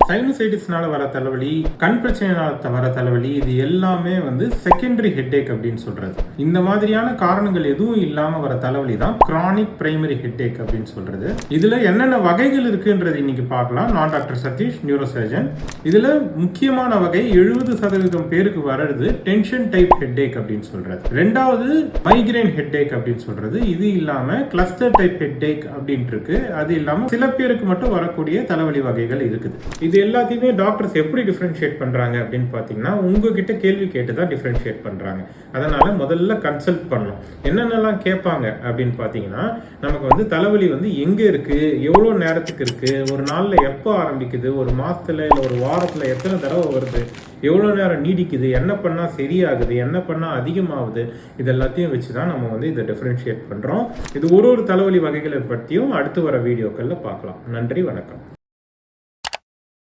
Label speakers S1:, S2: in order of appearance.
S1: சைனசைட்டிஸ்னால வர தலைவலி, கண் பிரச்சனைனால வர தலைவலி, இது எல்லாமே வந்து செகண்டரி ஹெட்டேக் அப்படின்னு சொல்றது. இந்த மாதிரியான காரணங்கள் எதுவும் இல்லாம வர தலைவலி தான் கிரானிக் பிரைமரி ஹெட்டேக் அப்படின்னு சொல்றது. இதுல என்னென்ன வகைகள் இருக்குன்றது இன்னைக்கு பார்க்கலாம். நான் டாக்டர் சதீஷ், நியூரோ சர்ஜன். இதுல முக்கியமான வகை 70% பேருக்கு வர்றது டென்ஷன் டைப் ஹெட்டேக் அப்படின்னு சொல்றது. ரெண்டாவது மைக்ரேன் ஹெட்டேக் அப்படின்னு சொல்றது. இது இல்லாம கிளஸ்டர் டைப் ஹெட்டேக் அப்படின்ட்டு இருக்கு. அது இல்லாம சில பேருக்கு மட்டும் வரக்கூடிய தலைவலி வகைகள் இருக்குது. இது எல்லாத்தையுமே டாக்டர்ஸ் எப்படி டிஃபரன்ஷியேட் பண்றாங்க அப்படின்னு பாத்தீங்கன்னா, உங்ககிட்ட கேள்வி கேட்டு தான் டிஃபரன்ஷியேட் பண்றாங்க. அதனால முதல்ல கன்சல்ட் பண்ணணும். என்னென்னலாம் கேட்பாங்க அப்படின்னு பாத்தீங்கன்னா, நமக்கு வந்து தலைவலி வந்து எங்க இருக்கு, எவ்வளவு நேரத்துக்கு இருக்கு, ஒரு நாள்ல எப்போ ஆரம்பிக்குது, ஒரு மாசத்துல இல்ல ஒரு வாரத்துல எத்தனை தடவை வருது, எவ்வளவு நேரம் நீடிக்குது, என்ன பண்ணா சரியாகுது, என்ன பண்ணா அதிகமாகுது, இது எல்லாத்தையும் வச்சுதான் நம்ம வந்து இதை டிஃபரன்ஷியேட் பண்றோம். இது ஒரு தலைவலி வகைகளை பற்றியும் அடுத்து வர வீடியோக்கள்ல பார்க்கலாம். நன்றி, வணக்கம்.